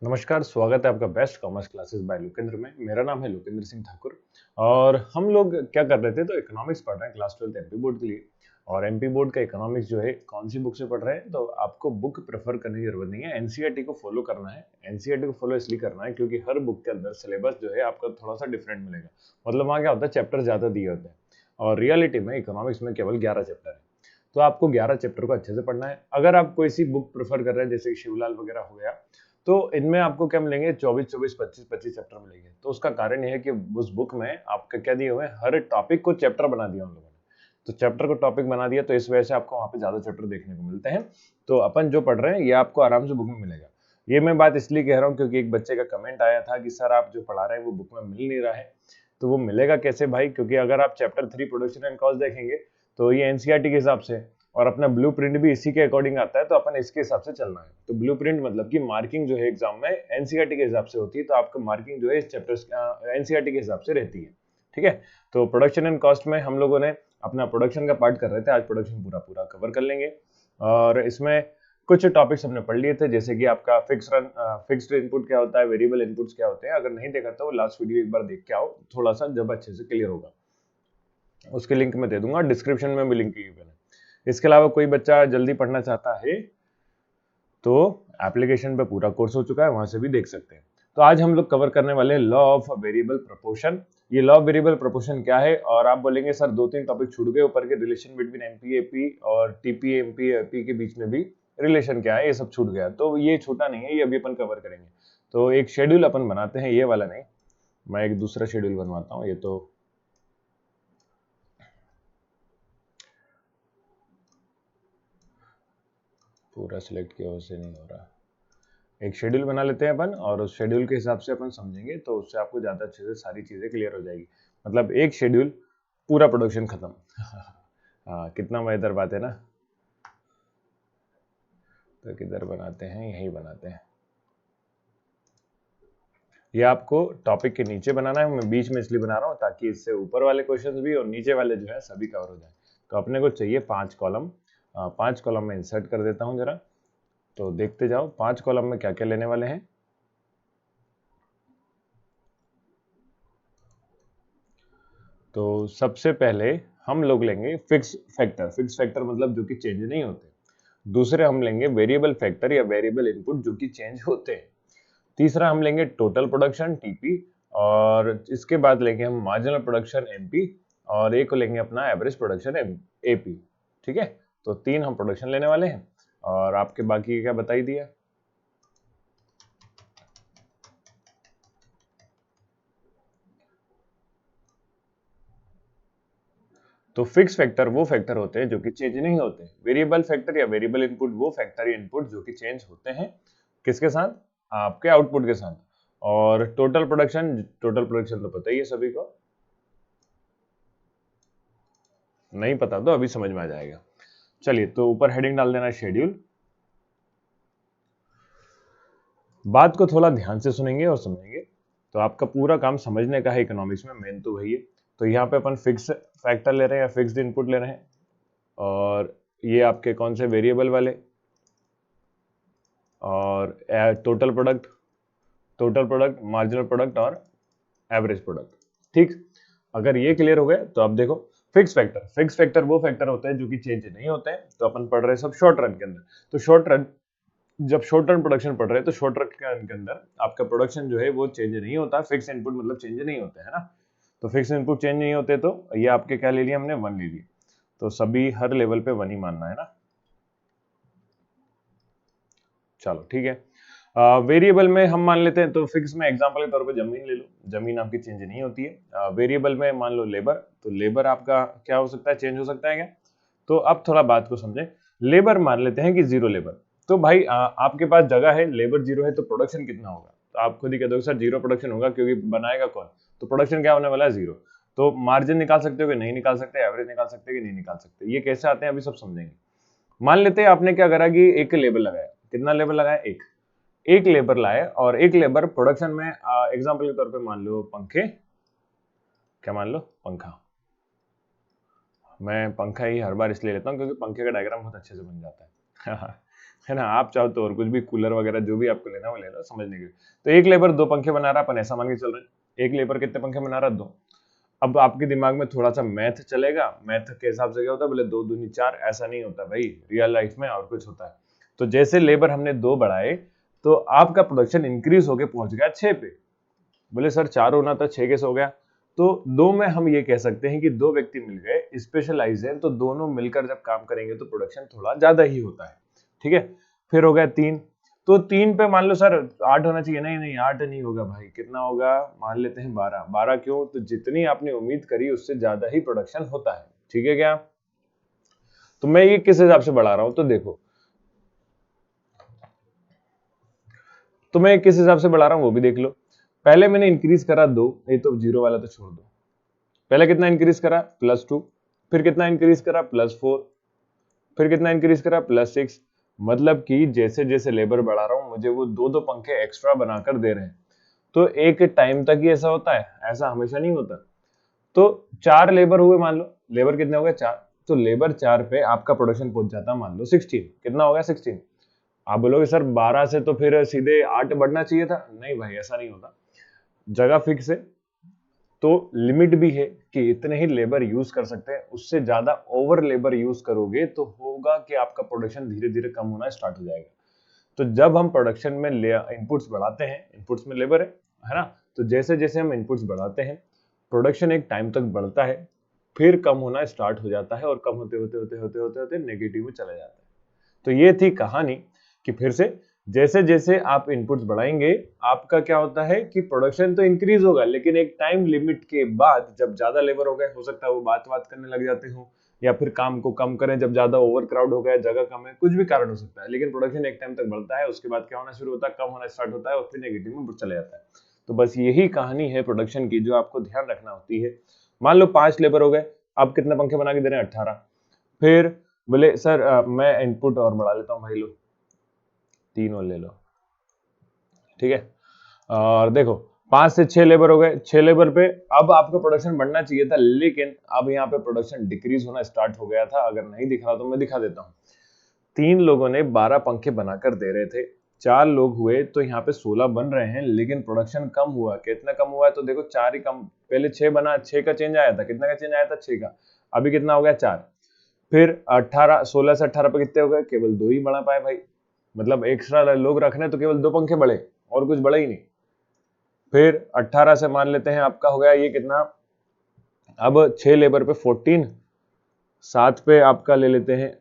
नमस्कार, स्वागत है आपका best commerce classes bye Lokendra में। मेरा नाम है लोकेंद्र सिंह ठाकुर और हम लोग क्या कर रहे थे तो इकोनॉमिक्स पढ़ रहे हैं क्लास 12 एमपी बोर्ड के लिए। और एमपी बोर्ड का इकोनॉमिक्स जो है कौन सी बुक से पढ़ रहे हैं तो आपको बुक प्रेफर करने की जरूरत नहीं है, एनसीईआरटी को फॉलो करना है। एनसीईआरटी को फॉलो इसलिए करना है क्योंकि हर बुक के अंदर सिलेबस जो है आपका थोड़ा सा डिफरेंट मिलेगा। मतलब वहाँ क्या होता है, चैप्टर ज्यादा दिए होते हैं और रियलिटी में इकोनॉमिक्स में केवल 11 चैप्टर है। तो आपको 11 चैप्टर को अच्छे से पढ़ना है। अगर आप कोई सी बुक प्रेफर कर रहे हैं जैसे शिवलाल वगैरह हो गया, तो इनमें आपको क्या मिलेंगे, 24-24, 25-25 चैप्टर मिलेंगे। तो उसका कारण यह है कि उस बुक में आपका क्या दिए हुए हैं, हर टॉपिक को चैप्टर बना दिया उन लोगों ने। तो चैप्टर को टॉपिक बना दिया तो इस वजह से आपको वहां पे ज्यादा चैप्टर देखने को मिलते हैं। तो अपन जो पढ़ रहे हैं ये आपको आराम से बुक में मिलेगा। ये मैं बात इसलिए कह रहा हूँ क्योंकि एक बच्चे का कमेंट आया था कि सर आप जो पढ़ा रहे हैं वो बुक में मिल नहीं रहा है। तो वो मिलेगा कैसे भाई, क्योंकि अगर आप चैप्टर 3 प्रोडक्शन एंड कॉस्ट देखेंगे तो ये एनसीईआरटी के हिसाब से और अपना ब्लूप्रिंट भी इसी के अकॉर्डिंग आता है, तो अपन इसके हिसाब से चलना है। तो ब्लूप्रिंट मतलब कि मार्किंग जो है एग्जाम में एनसीईआरटी के हिसाब से होती है, तो आपका मार्किंग जो है इस चैप्टर एनसीईआरटी के हिसाब से रहती है। ठीक है। तो प्रोडक्शन एंड कॉस्ट में हम लोगों ने अपना प्रोडक्शन का पार्ट कर रहे थे, आज प्रोडक्शन पूरा पूरा कवर कर लेंगे। और इसमें कुछ टॉपिक्स हमने पढ़ लिए थे जैसे कि आपका फिक्स्ड इनपुट क्या होता है, वेरिएबल इनपुट्स क्या होते हैं। अगर नहीं देखा तो लास्ट वीडियो एक बार देख के आओ, थोड़ा सा जब अच्छे से क्लियर होगा। उसके लिंक मैं दे दूंगा, डिस्क्रिप्शन में भी लिंक की है। इसके अलावा कोई बच्चा जल्दी पढ़ना चाहता है तो एप्लीकेशन पे पूरा कोर्स हो चुका है, वहां से भी देख सकते हैं। तो आज हम लोग कवर करने वाले हैं लॉ ऑफ वेरिएबल प्रोपोर्शन। ये लॉ ऑफ वेरिएबल प्रोपोर्शन क्या है, और आप बोलेंगे सर 2-3 टॉपिक छूट गए ऊपर के, रिलेशन बिटवीन एमपी एपी और टीपी एमपी एपी के बीच में भी रिलेशन क्या है, ये सब छूट गया। तो ये छूटा नहीं है, ये अभी अपन कवर करेंगे। तो एक शेड्यूल अपन बनाते हैं, ये वाला नहीं, मैं एक दूसरा शेड्यूल बनवाता हूँ। ये तो पूरा सिलेक्ट किया उससे नहीं हो रहा। एक शेड्यूल बना लेते हैं अपन और उस शेड्यूल के हिसाब से अपन समझेंगे तो उससे आपको ज्यादा अच्छे से सारी चीजें क्लियर हो जाएगी। मतलब एक शेड्यूल, पूरा प्रोडक्शन खत्म। हाँ, कितना मजेदार बात है ना। तो किधर बनाते हैं, यही बनाते हैं। ये आपको टॉपिक के नीचे बनाना है, मैं बीच में इसलिए बना रहा हूँ ताकि इससे ऊपर वाले क्वेश्चंस भी और नीचे वाले जो है सभी कवर हो जाए। तो अपने को चाहिए 5 कॉलम। 5 कॉलम में इंसर्ट कर देता हूँ जरा, तो देखते जाओ 5 कॉलम में क्या क्या लेने वाले हैं। तो सबसे पहले हम लोग लेंगे फिक्स फैक्टर। फिक्स फैक्टर मतलब जो कि चेंज नहीं होते। दूसरे हम लेंगे वेरिएबल फैक्टर या वेरिएबल इनपुट जो कि चेंज होते हैं। तीसरा हम लेंगे टोटल प्रोडक्शन टीपी, और इसके बाद लेंगे हम मार्जिनल प्रोडक्शन एमपी, और एक को लेंगे अपना एवरेज प्रोडक्शन एपी। ठीक है। तो 3 हम प्रोडक्शन लेने वाले हैं और आपके बाकी क्या बता ही दिया। तो फिक्स फैक्टर वो फैक्टर होते हैं जो कि चेंज नहीं होते। वेरिएबल फैक्टर या वेरिएबल इनपुट वो फैक्टर या इनपुट जो कि चेंज होते हैं, किसके साथ, आपके आउटपुट के साथ। और टोटल प्रोडक्शन तो पता ही है सभी को, नहीं पता तो अभी समझ में आ जाएगा। चलिए, तो ऊपर हेडिंग डाल देना शेड्यूल। बात को थोड़ा ध्यान से सुनेंगे और समझेंगे तो आपका पूरा काम समझने का है। इकोनॉमिक्स में मेन तो वही है। तो यहाँ पे अपन फिक्स फैक्टर ले रहे हैं या फिक्स्ड इनपुट ले रहे हैं, और ये आपके कौन से वेरिएबल वाले, और टोटल प्रोडक्ट, मार्जिनल प्रोडक्ट और एवरेज प्रोडक्ट। ठीक। अगर ये क्लियर हो गया तो अब देखो, फिक्स फैक्टर वो फैक्टर होते हैं जो कि चेंज नहीं होते हैं। तो अपन पढ़ रहे हैं सब शॉर्ट रन के अंदर। तो जब शॉर्ट रन प्रोडक्शन पढ़ रहे हैं तो शॉर्ट रन के अंदर आपका प्रोडक्शन जो है वो चेंज नहीं होता। फिक्स इनपुट मतलब चेंज नहीं होते है ना। तो फिक्स इनपुट चेंज नहीं होते, तो ये आपके क्या ले लिया हमने, 1 ले लिया। तो सभी हर लेवल पे 1 ही मानना है ना। चलो ठीक है। वेरिएबल में हम मान लेते हैं, तो फिक्स में एग्जांपल के तौर पे जमीन ले लो, जमीन आपकी चेंज नहीं होती है। वेरिएबल में मान लो लेबर, तो लेबर आपका क्या हो सकता है, चेंज हो सकता है क्या। तो अब थोड़ा बात को समझें। लेबर मान लेते हैं कि 0 लेबर। तो भाई आपके पास जगह है, लेबर 0 है, तो प्रोडक्शन कितना होगा। तो आप खुद ही कह दो सर 0 प्रोडक्शन होगा क्योंकि बनाएगा कौन। तो प्रोडक्शन क्या होने वाला है, 0। तो मार्जिन निकाल सकते हो कि नहीं निकाल सकते, एवरेज निकाल सकते हो कि नहीं निकाल सकते, ये कैसे आते हैं अभी सब समझेंगे। मान लेते हैं आपने क्या करा कि एक लेबर लगाया। कितना लेबर लगाया, एक। एक लेबर लाए और एक लेबर प्रोडक्शन में एग्जांपल के तौर पे मान लो पंखे, क्या मान लो, पंखा। मैं पंखा ही हर बार इसलिए लेता हूँ क्योंकि पंखे का डायग्राम बहुत अच्छे से बन जाता है। है ना। आप चाहो तो और कुछ भी, कूलर वगैरह जो भी आपको लेना वो ले लो, समझने के लिए। तो एक लेबर 2 पंखे बना रहा, अपन ऐसा मान के चल रहे हैं। एक लेबर कितने पंखे बना रहा? 2। अब आपके दिमाग में थोड़ा सा मैथ चलेगा। मैथ के हिसाब से क्या होता है, बोले 2 दूनी 4, ऐसा नहीं होता भाई, रियल लाइफ में और कुछ होता है। तो जैसे लेबर हमने 2 बढ़ाए तो आपका प्रोडक्शन इंक्रीज होके पहुंच गया 6 पे। बोले सर 4 होना था, 6 कैसे हो गया? तो 2 में हम ये कह सकते हैं कि 2 व्यक्ति मिल गए, स्पेशलाइज हैं, तो दोनों मिलकर जब काम करेंगे तो प्रोडक्शन थोड़ा ज्यादा ही होता है। ठीक है, फिर हो गया 3। तो 3 पे मान लो सर 8 होना चाहिए, नहीं नहीं 8 नहीं होगा भाई, कितना होगा? मान लेते हैं 12। 12 क्यों? तो जितनी आपने उम्मीद करी उससे ज्यादा ही प्रोडक्शन होता है। ठीक है क्या? तो मैं ये किस हिसाब से बढ़ा रहा हूं, तो देखो, तो मैं किस हिसाब से बढ़ा रहा हूं वो भी देख लो। पहले मैंने इंक्रीज करा 2, ये तो जीरो वाला तो छोड़ दो। पहले कितना इंक्रीज करा? +2। फिर कितना इंक्रीज करा? +4। फिर कितना इंक्रीज करा? +6। मतलब कि जैसे जैसे लेबर बढ़ा रहा हूं मुझे वो 2-2 पंखे एक्स्ट्रा बनाकर दे रहे हैं। तो एक टाइम तक ही ऐसा होता है, ऐसा हमेशा नहीं होता। तो 4 लेबर हुए मान लो, लेबर कितने हो गए? 4। तो लेबर 4 पे आपका प्रोडक्शन पहुंच जाता मान लो 16। कितना हो गया? 16। आप बोलोगे सर 12 से तो फिर सीधे 8 बढ़ना चाहिए था। नहीं भाई, ऐसा नहीं होता। जगह फिक्स है तो लिमिट भी है कि इतने ही लेबर यूज कर सकते हैं। उससे ज्यादा ओवर लेबर यूज करोगे तो होगा कि आपका प्रोडक्शन धीरे धीरे कम होना स्टार्ट हो जाएगा। तो जब हम प्रोडक्शन में इनपुट्स बढ़ाते हैं, इनपुट्स में लेबर है ना, तो जैसे जैसे हम इनपुट्स बढ़ाते हैं प्रोडक्शन एक टाइम तक बढ़ता है, फिर कम होना स्टार्ट हो जाता है और कम होते होते होते होते होते होते नेगेटिव में चला जाता है। तो ये थी कहानी कि फिर से जैसे जैसे आप इनपुट्स बढ़ाएंगे आपका क्या होता है कि प्रोडक्शन तो इंक्रीज होगा, लेकिन एक टाइम लिमिट के बाद जब ज्यादा लेबर हो गए, हो सकता है वो बात बात करने लग जाते हो या फिर काम को कम करें, जब ज्यादा ओवर क्राउड हो गया, जगह कम है, कुछ भी कारण हो सकता है, लेकिन प्रोडक्शन एक टाइम तक बढ़ता है, उसके बाद क्या होना शुरू होता है? कम होना स्टार्ट होता है और फिर नेगेटिव में चला जाता है। तो बस यही कहानी है प्रोडक्शन की जो आपको ध्यान रखना होती है। मान लो 5 लेबर हो गए, अब कितने पंखे बना के दे रहे हैं? 18। फिर बोले सर मैं इनपुट और बढ़ा लेता हूँ भाई, लो 3 और ले लो। ठीक है, और देखो 5 से 6 लेबर हो गए, 6 लेबर पे अब आपका प्रोडक्शन बढ़ना चाहिए था, लेकिन अब यहाँ पे प्रोडक्शन डिक्रीज होना स्टार्ट हो गया था। अगर नहीं दिख रहा तो मैं दिखा देता हूँ। 3 लोगों ने 12 पंखे बनाकर दे रहे थे, 4 लोग हुए तो यहाँ पे 16 बन रहे हैं, लेकिन प्रोडक्शन कम हुआ। कितना कम हुआ है? तो देखो 4 ही कम, पहले 6 बना, 6 का चेंज आया था, कितना का चेंज आया था? 6 का। अभी कितना हो गया? 4। फिर 18, 16 से 18 पे कितने हो गए? केवल 2 ही बढ़ा पाए भाई। मतलब एक्स्ट्रा लोग रखने तो केवल 2 पंखे बढ़े और कुछ बढ़ा ही नहीं। फिर 18 से मान लेते हैं आपका हो गया ये कितना, अब 6 लेबर पे 14, 7 पे आपका ले लेते हैं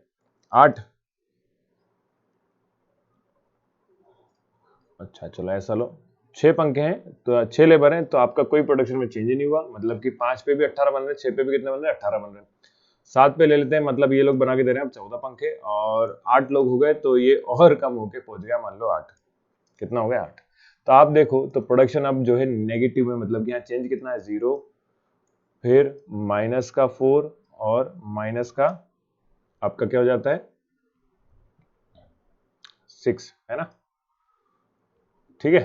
8। अच्छा चलो ऐसा लो, 6 पंखे हैं तो 6 लेबर हैं, तो आपका कोई प्रोडक्शन में चेंज ही नहीं हुआ। मतलब कि 5 पे भी 18 बन रहे हैं, 6 पे भी कितने बन रहे हैं? 18 बन रहे हैं। 7 पे ले लेते हैं, मतलब ये लोग बना के दे रहे हैं अब 14 पंखे, और 8 लोग हो गए तो ये और कम होके पहुंच गया मान लो 8। कितना हो गया? 8। तो आप देखो तो प्रोडक्शन अब जो है नेगेटिव में, मतलब कि यहाँ चेंज कितना है? 0, फिर -4 और माइनस का आपका क्या हो जाता है? 6, है ना। ठीक है,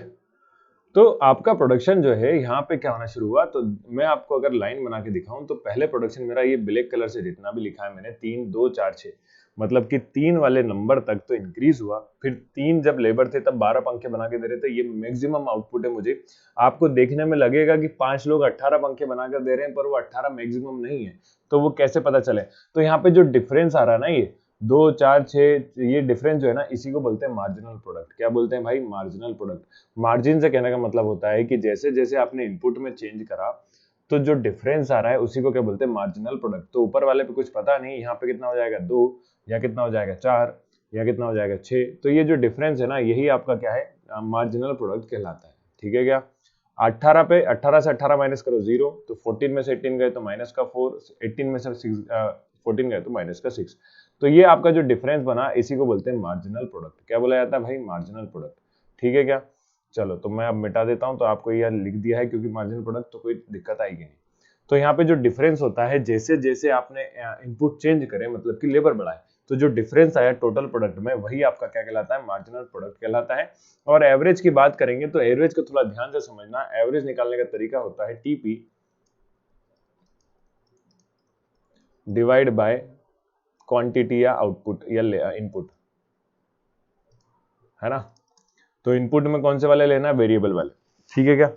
तो आपका प्रोडक्शन जो है यहाँ पे क्या होना शुरू हुआ, तो मैं आपको अगर लाइन बना के दिखाऊं तो पहले प्रोडक्शन मेरा ये ब्लैक कलर से जितना भी लिखा है मैंने 3 2 4 6, मतलब कि 3 वाले नंबर तक तो इंक्रीज हुआ। फिर 3 जब लेबर थे तब 12 पंखे बना के दे रहे थे, ये मैक्सिमम आउटपुट है। मुझे आपको देखने में लगेगा कि 5 लोग 18 पंखे बनाकर दे रहे हैं, पर वो 18 मैक्सिमम नहीं है। तो वो कैसे पता चले? तो यहाँ पे जो डिफरेंस आ रहा है ना, ये 2 4 6, ये डिफरेंस जो है ना, इसी को बोलते हैं मार्जिनल प्रोडक्ट। क्या बोलते हैं भाई? Marginal product. मार्जिन से कहने का मतलब होता है कि जैसे जैसे आपने इनपुट में चेंज करा तो जो डिफरेंस आ रहा है उसी को क्या बोलते हैं? Marginal product. तो ऊपर वाले पे कुछ पता नहीं, यहाँ पे कितना हो जाएगा? 2, या कितना हो जाएगा? 4, या कितना हो जाएगा? 6। तो ये जो डिफरेंस है ना, यही आपका क्या है? मार्जिनल प्रोडक्ट कहलाता है। ठीक है क्या? 18 पे 18 से 18 माइनस करो 0, तो 14 में से 18 गए तो -4, 18 में से 14 गए तो -6। तो ये आपका जो डिफरेंस बना इसी को बोलते हैं मार्जिनल प्रोडक्ट। क्या बोला जाता है भाई? Marginal product. ठीक है क्या? चलो तो मैं अब मिटा देता हूं, तो आपको यह लिख दिया है क्योंकि मार्जिनल प्रोडक्ट तो कोई दिक्कत आएगी नहीं। तो यहाँ पे जो डिफरेंस होता है, जैसे जैसे आपने इनपुट चेंज करे, मतलब कि लेबर बढ़ाए, तो जो डिफरेंस आया टोटल प्रोडक्ट में वही आपका क्या कहलाता है? मार्जिनल प्रोडक्ट कहलाता है। और एवरेज की बात करेंगे तो एवरेज को थोड़ा ध्यान से समझना। एवरेज निकालने का तरीका होता है टीपी डिवाइड बाय क्वांटिटी या आउटपुट या इनपुट। है ना। तो इनपुट में कौन से वाले लेना है, वेरिएबल वाले, ठीक है क्या।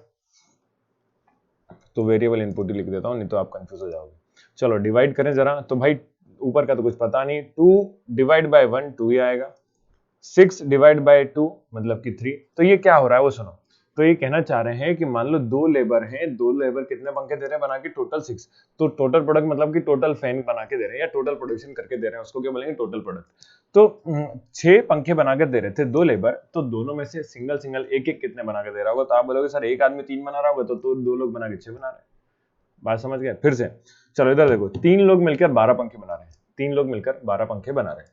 तो वेरिएबल इनपुट ही लिख देता हूं, नहीं तो आप कंफ्यूज हो जाओगे। चलो डिवाइड करें जरा, तो भाई ऊपर का तो कुछ पता नहीं, 2 डिवाइड बाय 1 2 ही आएगा, 6 डिवाइड बाय 2 मतलब कि 3। तो ये क्या हो रहा है वो सुनो। तो ये कहना चाह रहे हैं कि मान लो दो लेबर हैं, दो लेबर कितने पंखे दे रहे हैं बना के, टोटल 6। तो टोटल प्रोडक्ट मतलब कि टोटल फैन बना के दे रहे हैं या टोटल प्रोडक्शन करके दे रहे हैं, उसको क्या बोलेंगे, टोटल प्रोडक्ट। तो 6 पंखे बना के दे रहे थे दो लेबर, तो दोनों में से सिंगल सिंगल एक एक कितने बना के दे रहा होगा। तो आप बोलोगे सर एक आदमी 3 बना रहा होगा, तो दो लोग बना के 6 बना रहे हैं। बात समझ गए। फिर से चलो इधर देखो, 3 लोग मिलकर 12 पंखे बना रहे हैं, 3 लोग मिलकर 12 पंखे बना रहे हैं,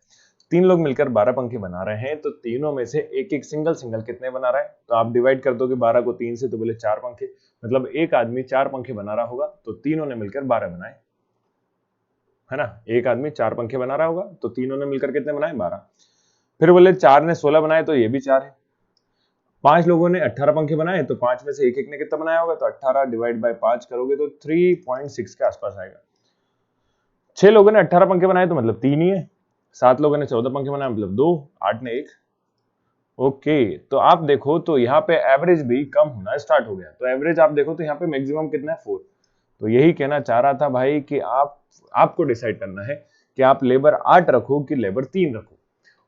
3 लोग मिलकर 12 पंखे बना रहे हैं। तो तीनों में से एक एक सिंगल सिंगल कितने बना रहा है, तो आप डिवाइड कर दोगे 12 को 3 से, तो बोले 4 पंखे, मतलब एक आदमी 4 पंखे बना रहा होगा, तो तीनों ने मिलकर 12 बनाए, है ना। एक आदमी 4 पंखे बना रहा होगा, तो तीनों ने मिलकर कितने बनाए, 12। फिर बोले 4 ने 16 बनाए, तो ये भी 4 है। 5 लोगों ने 18 पंखे बनाए, तो 5 में से एक एक ने कितना बनाया होगा, तो 18 डिवाइड बाय 5 करोगे तो 3.6 के आसपास आएगा। 6 लोगों ने 18 पंखे बनाए, तो मतलब 3 ही है। 7 लोगों ने 14 पंखे बनाए, मतलब 2। 8 ने 1। ओके, तो आप देखो तो यहाँ पे एवरेज भी कम होना स्टार्ट हो गया। तो एवरेज आप देखो तो यहाँ पे मैक्सिमम कितना है, 4। तो यही कहना चाह रहा था भाई कि आपको डिसाइड करना है कि आप लेबर 8 रखो कि लेबर 3 रखो।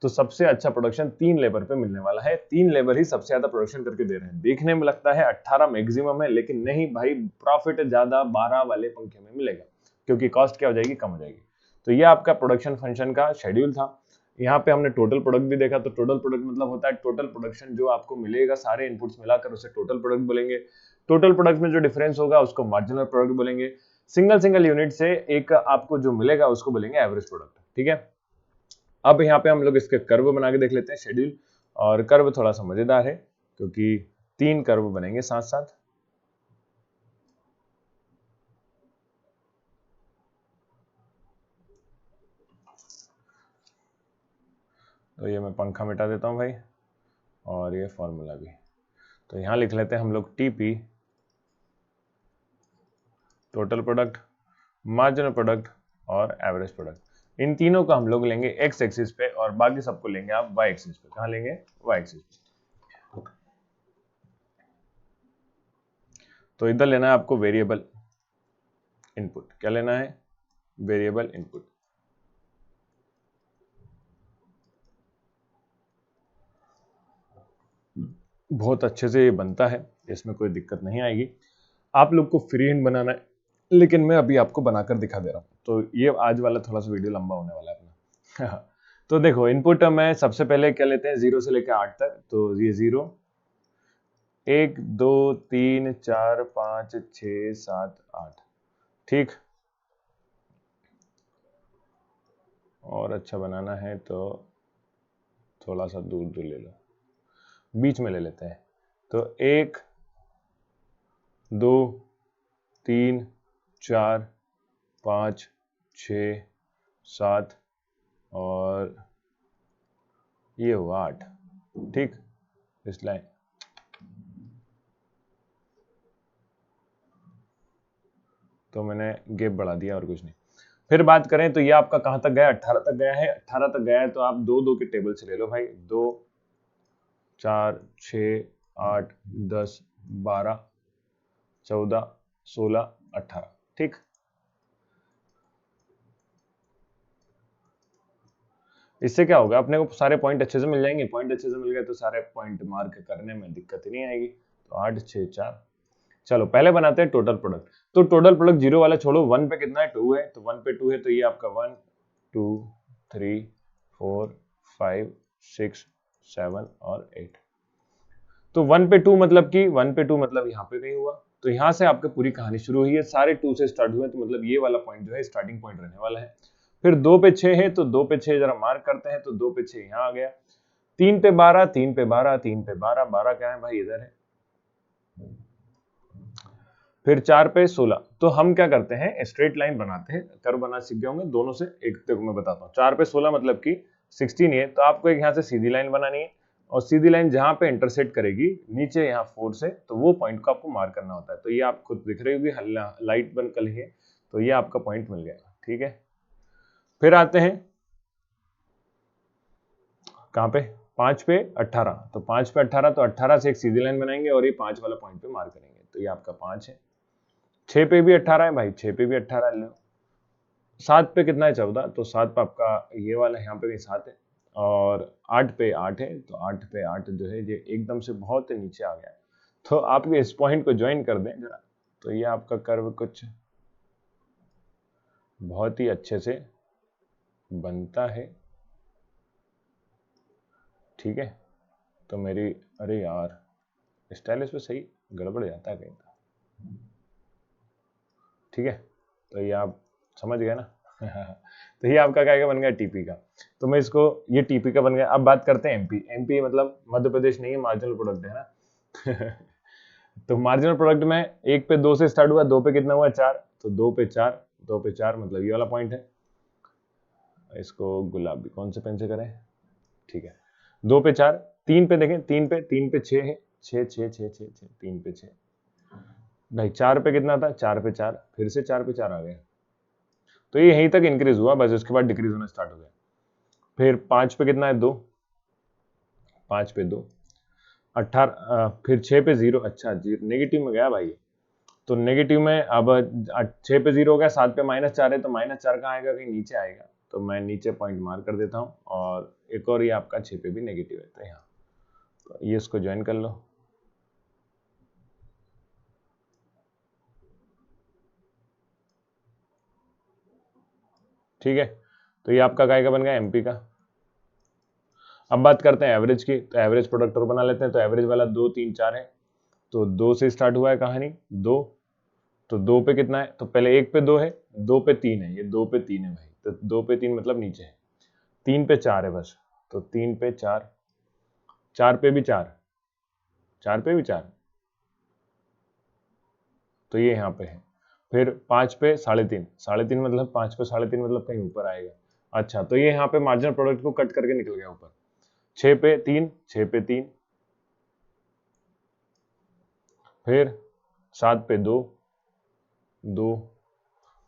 तो सबसे अच्छा प्रोडक्शन 3 लेबर पे मिलने वाला है, 3 लेबर ही सबसे ज्यादा प्रोडक्शन करके दे रहे हैं। देखने में लगता है 18 मैक्सिमम है, लेकिन नहीं भाई, प्रॉफिट ज्यादा 12 वाले पंखे में मिलेगा, क्योंकि कॉस्ट क्या हो जाएगी, कम हो जाएगी। तो ये आपका प्रोडक्शन फंक्शन का शेड्यूल था। यहाँ पे हमने टोटल प्रोडक्ट भी देखा। तो टोटल प्रोडक्ट मतलब होता है टोटल प्रोडक्शन जो आपको मिलेगा, सारे इनपुट्स मिलाकर उसे टोटल प्रोडक्ट बोलेंगे। टोटल प्रोडक्ट में जो डिफरेंस होगा उसको मार्जिनल प्रोडक्ट बोलेंगे। सिंगल सिंगल यूनिट से एक आपको जो मिलेगा उसको बोलेंगे एवरेज प्रोडक्ट, ठीक है। अब यहाँ पे हम लोग इसके कर्व बना के देख लेते हैं, शेड्यूल। और कर्व थोड़ा सा मजेदार है, क्योंकि 3 कर्व बनेंगे साथ साथ। तो ये मैं पंखा मिटा देता हूं भाई, और ये फॉर्मूला भी। तो यहां लिख लेते हैं हम लोग TP, total product, marginal product और एवरेज प्रोडक्ट। इन तीनों को हम लोग लेंगे एक्स एक्सिस पे, और बाकी सबको लेंगे आप वाई एक्सिस पे। कहां लेंगे, वाई एक्सिस पे। तो इधर लेना है आपको वेरिएबल इनपुट। क्या लेना है, वेरिएबल इनपुट। बहुत अच्छे से ये बनता है, इसमें कोई दिक्कत नहीं आएगी। आप लोग को फ्री हैंड बनाना है, लेकिन मैं अभी आपको बनाकर दिखा दे रहा हूं। तो ये आज वाला थोड़ा सा वीडियो लंबा होने वाला है अपना। तो देखो इनपुट में सबसे पहले क्या लेते हैं, 0 से लेकर 8 तक। तो ये 0, 1 2 3 4 5 6 7 8, ठीक। और अच्छा बनाना है तो थोड़ा सा दूर दूर ले लो, बीच में ले लेते हैं। तो 1 2 3 4 5 6 7 और ये हुआ 8, ठीक। इस लाइन तो मैंने गैप बढ़ा दिया और कुछ नहीं। फिर बात करें तो ये आपका कहां तक गया, 18 तक गया है। 18 तक गया है तो आप 2 2 के टेबल से ले लो भाई। 2 4 6 8 10 12 14 16 18, ठीक। इससे क्या होगा, अपने को सारे पॉइंट अच्छे से मिल जाएंगे। पॉइंट अच्छे से मिल गए तो सारे पॉइंट मार्क करने में दिक्कत ही नहीं आएगी। तो 8 6 4। चलो पहले बनाते हैं टोटल प्रोडक्ट। तो टोटल प्रोडक्ट 0 वाला छोड़ो, 1 पे कितना है, 2 है। तो 1 पे 2 है, तो ये आपका 1 2 3 4 5 6 7 और 8। तो 1 पे 2 मतलब कि 1 पे 2 मतलब यहाँ पे कहीं हुआ। तो यहाँ से आपकी पूरी कहानी शुरू हुई है, सारे 2 से स्टार्ट हुए, तो मतलब ये वाला पॉइंट जो है स्टार्टिंग पॉइंट रहने वाला है। फिर 2 पे 6 है, तो 2 पे 6 जरा मार्क करते हैं। तो 2 पे 6 यहाँ आ गया। 3 पे 12, 3 पे 12, 3 पे 12, 12 क्या है भाई, इधर है। फिर 4 पे 16। तो हम क्या करते हैं, स्ट्रेट लाइन बनाते हैं। कर्व बनाना सीख गए होंगे दोनों से। एक देखो मैं बताता हूँ, 4 पे 16 मतलब कि 16 है। तो आपको एक यहाँ से सीधी लाइन बनानी है, और सीधी लाइन जहां पे इंटरसेक्ट करेगी नीचे यहाँ 4 से, तो वो पॉइंट को आपको मार्क करना होता है। तो ये आप खुद दिख रही होगी, लाइट बन कल है। तो ये आपका पॉइंट मिल गया, ठीक है। फिर आते हैं कहां पे, 5 पे 18, तो 5 पे 18, तो 18 से एक सीधी लाइन बनाएंगे और ये 5 वाला पॉइंट पे मार्क करेंगे, तो ये आपका 5 है। 6 पे भी 18 है भाई, 6 पे भी 18 लो। 7 पे कितना है 14, तो 7 पे आपका ये वाला यहाँ पे भी 7 है, और 8 पे 8 है, तो 8 पे 8 जो है ये एकदम से बहुत नीचे आ गया। तो आप इस पॉइंट को ज्वाइन कर दें जरा, तो ये आपका कर्व कुछ बहुत ही अच्छे से बनता है, ठीक है। तो मेरी, अरे यार स्टाइलिश पे सही गड़बड़ जाता है कहीं तो, ठीक है। तो ये आप समझ गए ना। तो ये आपका क्या बन गया टीपी का। तो मैं इसको, ये टीपी का बन गया। अब बात करते हैं एमपी। एमपी मतलब मध्य प्रदेश नहीं है, मार्जिनल प्रोडक्ट है ना। तो मार्जिनल प्रोडक्ट में 1 पे 2 से स्टार्ट हुआ, 2 पे कितना हुआ 4, तो 2 पे 4, 2 पे 4 मतलब ये वाला पॉइंट है। इसको गुलाबी कौन से पेन से करें, ठीक है। 2 पे 4, 3 पे देखें, 3 पे 6 है, 6 6 6 6 6, 3 पे 6 भाई। 4 पे कितना था, 4 पे 4, फिर से 4 पे 4 आ गया, तो ये यहीं तक इंक्रीज हुआ बस, उसके बाद डिक्रीज होना स्टार्ट हो गया। फिर 5 पे कितना है 2, 5 पे 2, 18, फिर 6 पे 0, अच्छा नेगेटिव में गया भाई। तो नेगेटिव में अब 6 पे 0 हो गया, 7 पे -4 है, तो -4 कहाँ आएगा, कहीं नीचे आएगा, तो मैं नीचे पॉइंट मार्क कर देता हूँ। और एक और ये आपका 6 पे भी नेगेटिव है, तो यहाँ, तो ये इसको ज्वाइन कर लो, ठीक है। तो ये आपका काय का बन गया, एमपी का। अब बात करते हैं एवरेज की, तो एवरेज प्रोडक्ट और बना लेते हैं। तो एवरेज वाला 2 3 4 है, तो 2 से स्टार्ट हुआ है कहानी, 2, तो 2 पे कितना है, तो पहले 1 पे 2 है, 2 पे 3 है, ये 2 पे 3 है भाई, तो 2 पे 3 मतलब नीचे है। 3 पे 4 है बस, तो 3 पे 4, 4 पे भी 4, 4 पे भी 4, तो ये यहाँ पे है। फिर 5 पे 3.5, 3.5 मतलब 5 पे 3.5 मतलब कहीं ऊपर आएगा। अच्छा, तो ये यहाँ पे मार्जिनल प्रोडक्ट को कट करके निकल गया ऊपर। 6 पे 3, 6 पे 3, फिर 7 पे 2, 2,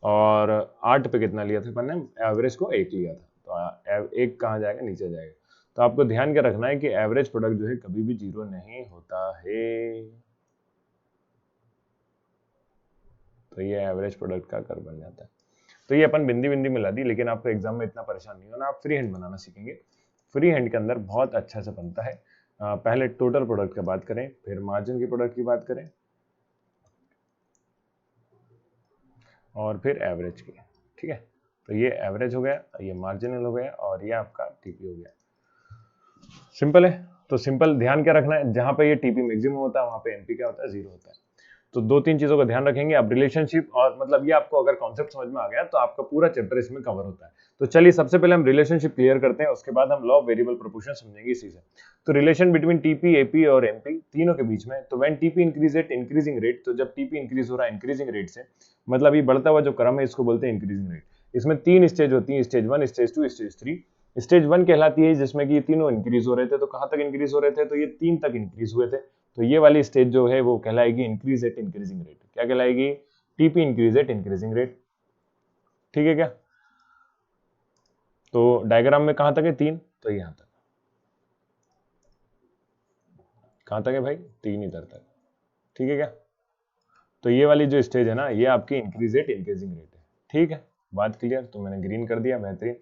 और 8 पे कितना लिया था अपन ने, एवरेज को 1 लिया था, तो 1 कहाँ जाएगा, नीचे जाएगा। तो आपको ध्यान क्या रखना है कि एवरेज प्रोडक्ट जो है कभी भी 0 नहीं होता है। तो ये एवरेज प्रोडक्ट का कर्व बन जाता है। तो ये अपन बिंदी बिंदी मिला दी, लेकिन आपको एग्जाम में इतना परेशान नहीं होना, आप फ्री हैंड बनाना सीखेंगे। फ्री हैंड के अंदर बहुत अच्छा से बनता है। पहले टोटल प्रोडक्ट की बात करें, फिर मार्जिन की प्रोडक्ट की बात करें, और फिर एवरेज की, ठीक है। तो ये एवरेज हो गया, ये मार्जिनल हो गया, और ये आपका टीपी हो गया। सिंपल है। तो सिंपल ध्यान क्या रखना है, जहां पे ये टीपी मैक्सिमम होता है वहां पे एमपी क्या होता है, 0 होता है। तो 2-3 चीजों का ध्यान रखेंगे आप, रिलेशनशिप, और मतलब ये आपको अगर कॉन्सेप्ट समझ में आ गया तो आपका पूरा चैप्टर इसमें कवर होता है। तो चलिए सबसे पहले हम रिलेशनशिप क्लियर करते हैं, उसके बाद हम लॉ ऑफ वेरिएबल प्रोपोर्शन समझेंगे इसी से। तो रिलेशन बिटवीन टीपी, एपी और एमपी तीनों के बीच में, तो when TP increase at increasing rate, तो जब टीपी इंक्रीज हो रहा है इंक्रीजिंग रेट से, मतलब ये बढ़ता हुआ जो क्रम है इसको बोलते हैं इंक्रीजिंग रेट। इसमें 3 स्टेज होती है, स्टेज 1, स्टेज 2, स्टेज 3। स्टेज 1 कहलाती है जिसमें कि ये तीनों इंक्रीज हो रहे थे, तो कहां तक इंक्रीज हो रहे थे, तो ये 3 तक इंक्रीज हुए थे। तो ये वाली स्टेज जो है वो कहलाएगी इंक्रीज एट इंक्रीजिंग रेट। क्या कहलाएगी, TP increase at increasing rate, ठीक है क्या। तो डायग्राम में कहां तक है, 3, तो यहां तक, कहां तक है भाई, 3 इधर तक, ठीक है क्या। तो ये वाली जो स्टेज है ना, ये आपकी इंक्रीज एट इंक्रीजिंग रेट है, ठीक है। बात क्लियर, तो मैंने ग्रीन कर दिया, बेहतरीन।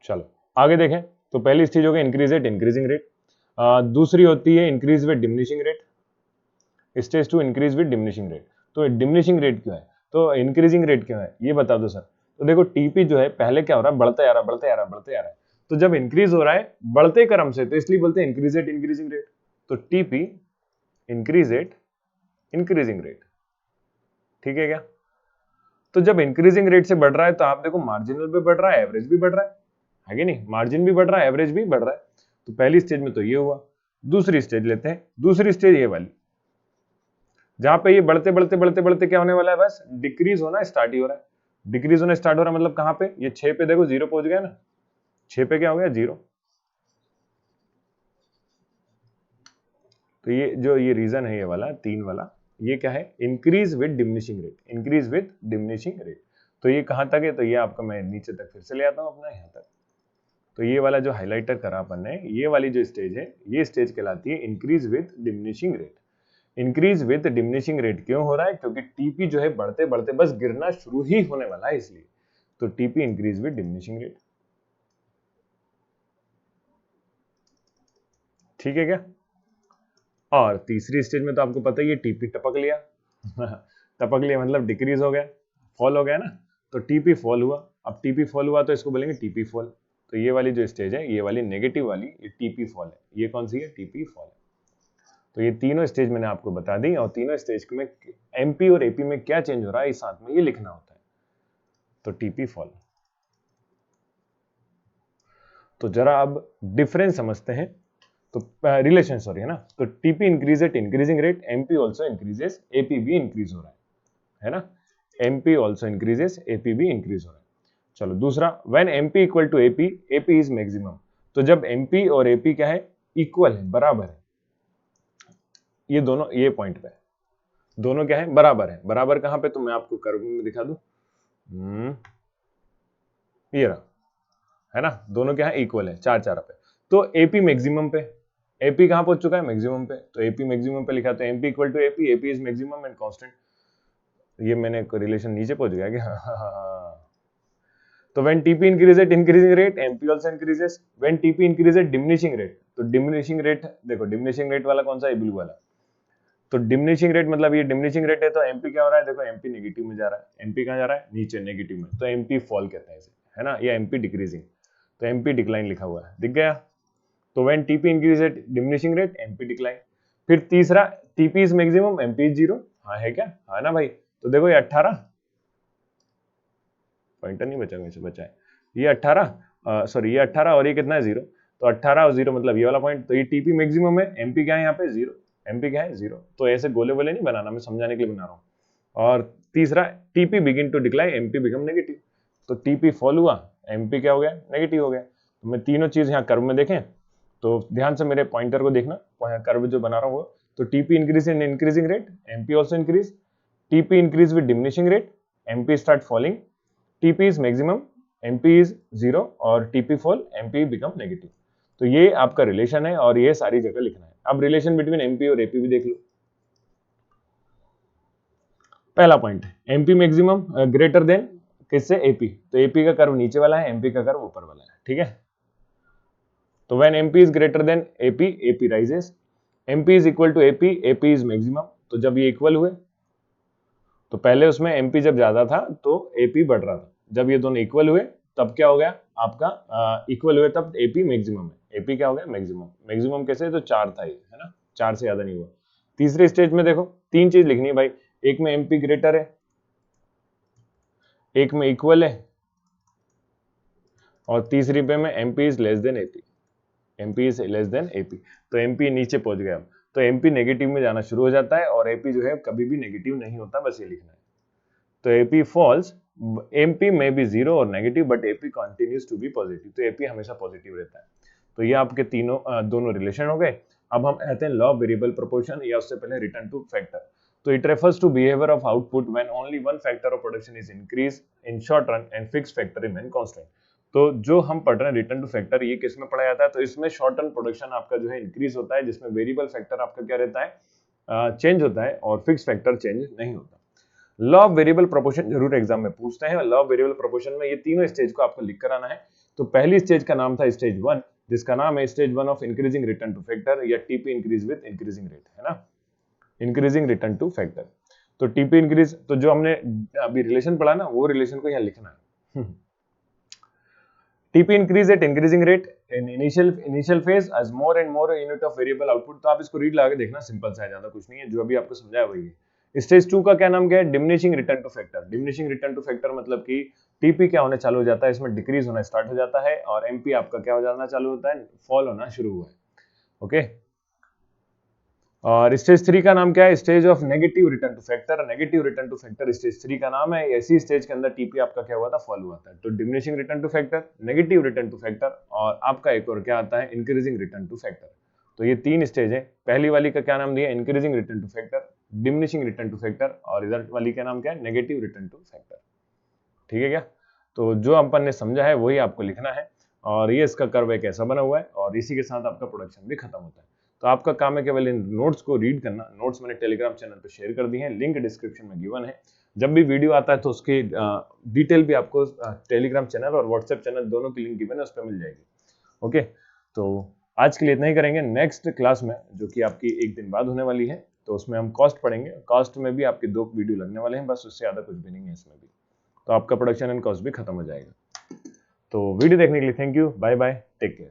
चलो आगे देखें। तो पहली स्टेज हो गई इंक्रीज एट इंक्रीजिंग रेट, दूसरी होती है increase with diminishing rate, stage 2 increase with diminishing rate. तो डिमिनिशिंग रेट क्यों है, तो इंक्रीजिंग रेट क्यों है, ये बता दो सर। तो देखो टीपी जो है पहले क्या हो रहा है, बढ़ते आ रहा है, बढ़ते आ रहा है, बढ़ते आ रहा है। तो जब इंक्रीज हो रहा है बढ़ते क्रम से, तो इसलिए बोलते हैं इंक्रीज एट इंक्रीजिंग रेट। तो TP increase at increasing rate, ठीक है क्या। तो जब इंक्रीजिंग रेट से बढ़ रहा है, तो आप देखो मार्जिनल भी बढ़ रहा है, एवरेज भी बढ़ रहा है कि नहीं, मार्जिन भी बढ़ रहा है, एवरेज भी बढ़ रहा है। तो पहली स्टेज में तो ये हुआ। दूसरी स्टेज लेते हैं, दूसरी स्टेज ये वाली, जहां पे ये बढ़ते बढ़ते बढ़ते बढ़ते क्या होने वाला है, बस डिक्रीज होना स्टार्ट ही हो रहा है। डिक्रीज होना स्टार्ट हो रहा है मतलब कहां पे, ये 6 पे देखो 0 पहुंच गया ना, 6 पे क्या हो गया, 0। तो ये जो ये रीजन है, ये वाला 3 वाला, ये क्या है, increase with diminishing rate, increase with diminishing rate. तो ये कहां तक है, तो ये आपका, मैं नीचे तक फिर से ले आता हूं अपना, यहां तक, तो ये वाला जो हाइलाइटर करा अपन ने, ये वाली जो स्टेज है, ये स्टेज कहलाती है increase with diminishing rate. Increase with diminishing rate क्यों हो रहा है? क्योंकि टीपी जो है बढ़ते बढ़ते बस गिरना शुरू ही होने वाला है, इसलिए। तो TP increase with diminishing rate. ठीक है क्या? और तीसरी स्टेज में तो आपको पता ही है, टीपी टपक लिया टपक लिया मतलब डिक्रीज हो गया, फॉल हो गया ना। तो टीपी फॉल हुआ। अब टीपी फॉल हुआ तो इसको बोलेंगे टीपी फॉल। तो ये वाली जो स्टेज है, ये वाली नेगेटिव वाली, ये टीपी फॉल है। ये कौन सी है? टीपी फॉल है। तो ये तीनों स्टेज मैंने आपको बता दी, और तीनों स्टेज में एमपी और एपी में क्या चेंज हो रहा है, इस साथ में ये लिखना होता है। तो टीपी फॉल। तो जरा अब डिफरेंस समझते हैं। तो रिलेशन सॉरी है ना। तो TP increase at increasing rate, MP also increases, AP भी इंक्रीज हो रहा है ना। एमपी ऑल्सो इंक्रीजेस, एपी भी इंक्रीज हो रहा है। चलो दूसरा, when MP equal to AP, AP is maximum. तो जब एमपी और एपी क्या है? इक्वल है, बराबर है। ये दोनों, ये पॉइंट पे दोनों क्या है? बराबर है। बराबर कहां पे? तो मैं आपको कर्व में दिखा दूं। ये रहा, है ना। दोनों क्या है? इक्वल है, 4 पे। तो एपी मैक्सिमम पे, एपी कहां पहुंच चुका है? मैक्सिमम पे। तो एपी मैक्सिमम पे लिखा, तो MP equal to AP, AP is maximum and constant. ये मैंने रिलेशन नीचे पहुंच गया क्या? तो when TP increases at increasing rate, MP also increases. When TP increases at diminishing rate, तो diminishing rate देखो, diminishing rate वाला कौन सा है? ब्लू वाला। तो diminishing rate मतलब ये diminishing rate है, तो MP क्या हो रहा है? देखो MP नेगेटिव में जा रहा है। MP कहाँ जा रहा है? नीचे, नेगेटिव में। तो MP फॉल कहते हैं इसे, है ना। या MP डिक्रीजिंग, तो MP डिक्लाइन लिखा हुआ है, दिख गया। तो when TP increases at diminishing rate, MP decline. फिर तीसरा, TP is maximum, MP is 0। हाँ है क्या? हाँ ना भाई। तो देखो ये 18 पॉइंटर नहीं बचा, वैसे बचा है ये 18, सॉरी ये 18 और ये कितना है? 0। तो 18 और 0 मतलब ये वाला पॉइंट। तो ये टीपी मैक्सिमम है, एमपी क्या है यहाँ पे? 0। एमपी क्या है? 0। तो ऐसे गोले बोले नहीं बनाना, मैं समझाने के लिए बना रहा हूँ। और तीसरा, TP begin to decline, MP become negative. तो टीपी फॉल हुआ, एमपी क्या हो गया? नेगेटिव हो गया। तो मैं तीनों चीज यहाँ कर्व में देखें, तो ध्यान से मेरे पॉइंटर को देखना, कर्व जो बना रहा हूँ। तो TP increase in increasing rate, MP also increase. TP increase with diminishing rate, MP start falling. TP is maximum, MP is 0 और TP fall, MP become negative। तो ये आपका रिलेशन है और ये सारी जगह लिखना है। अब रिलेशन बिटवीन MP और AP भी देख लो। पहला point, MP maximum greater than किससे? AP। तो AP का कर्व नीचे वाला है, MP का कर्व ऊपर वाला है, ठीक है। तो when MP is greater than AP, AP rises। MP is equal to AP, AP is maximum। तो जब ये इक्वल हुए, तो पहले उसमें MP जब ज्यादा था तो AP बढ़ रहा था। जब ये दोनों इक्वल हुए तब क्या हो गया आपका? इक्वल हुए तब AP मैक्सिमम है। AP क्या हो गया? मैक्सिमम। मैक्सिमम कैसे? तो 4 था ये, है ना। 4 से ज्यादा नहीं हुआ। तीसरे स्टेज में देखो, 3 चीज लिखनी है भाई। एक में MP ग्रेटर है, एक में इक्वल है, और तीसरी पे में MP is less than AP। MP is less than AP। तो MP नीचे पहुंच गया। तो MP नेगेटिव में जाना शुरू हो जाता है, और AP जो है कभी भी नेगेटिव नहीं होता, बस ये लिखना है। तो AP फॉल्स, MP में भी 0 और negative, but AP continues to be positive. तो AP हमेशा पॉजिटिव रहता है। तो ये आपके दोनों रिलेशन हो गए। अब हम आते हैं लॉ ऑफ वेरिएबल प्रोपोर्शन, या उससे पहले रिटर्न टू फैक्टर। तो it refers to behaviour of output when only one factor of production is increase in short run and fix factor remain constant. तो जो हम पढ़ रहे हैं रिटर्न टू फैक्टर, ये किस में पढ़ा जाता है? तो इसमें शॉर्ट रन प्रोडक्शन आपका जो है इंक्रीज होता है, जिसमें वेरिएबल फैक्टर आपका क्या रहता है? चेंज होता है, और फिक्स फैक्टर चेंज नहीं होता। लॉ ऑफ वेरिएबल प्रोपोर्शन जरूर एग्जाम में पूछते हैं। लॉ ऑफ वेरिएबल प्रोपोर्शन में ये तीनों स्टेज को आपको लिख कर आना है। तो पहली स्टेज का नाम था स्टेज 1, जिसका नाम है stage 1 of increasing return to factor, या TP increase with increasing rate, है ना। Increasing return to factor. तो टीपी इंक्रीज, तो जो हमने अभी रिलेशन पढ़ा ना, वो रिलेशन को यहाँ लिखना है। TP increase at increasing rate in initial phase as more and more unit of variable output। तो आप इसको रीड लगा के देखना, सिंपल सा है, ज्यादा कुछ नहीं है, जो अभी आपको समझाया वही है। स्टेज 2 का क्या नाम क्या है? Diminishing return to factor. Diminishing return to factor मतलब कि TP क्या होने चालू हो जाता है? इसमें डिक्रीज होना स्टार्ट हो जाता है, और MP आपका क्या हो जाना चालू होता है? फॉल होना शुरू हुआ है। ओके। और स्टेज 3 का नाम क्या है? Stage of negative return to factor. Negative return to factor stage 3 का नाम है। ऐसी स्टेज के अंदर टीपी आपका क्या हुआ था? फॉल हुआ था। तो diminishing return to factor, negative return to factor, और आपका एक और क्या आता है? Increasing return to factor. तो ये 3 स्टेज है। पहली वाली का क्या नाम दिया? Increasing return to factor, diminishing return to factor, और इधर वाली का नाम क्या है? Negative return to factor. ठीक है क्या? तो जो अपन ने समझा है वही आपको लिखना है। और ये इसका कर्व एक ऐसा बना हुआ है और इसी के साथ आपका प्रोडक्शन भी खत्म होता है। तो आपका काम है केवल इन नोट्स को रीड करना। नोट्स मैंने टेलीग्राम चैनल पे शेयर कर दिए हैं, लिंक डिस्क्रिप्शन में गिवन है। जब भी वीडियो आता है तो उसकी डिटेल भी आपको टेलीग्राम चैनल और व्हाट्सएप चैनल दोनों की लिंक गिवन है, उस पर मिल जाएगी। ओके, तो आज के लिए इतना ही करेंगे। नेक्स्ट क्लास में जो कि आपकी एक दिन बाद होने वाली है, तो उसमें हम कॉस्ट पढ़ेंगे। कॉस्ट में भी आपके 2 वीडियो लगने वाले हैं, बस उससे ज़्यादा कुछ भी नहीं है इसमें भी। तो आपका प्रोडक्शन एंड कॉस्ट भी खत्म हो जाएगा। तो वीडियो देखने के लिए thank you, bye bye, take care.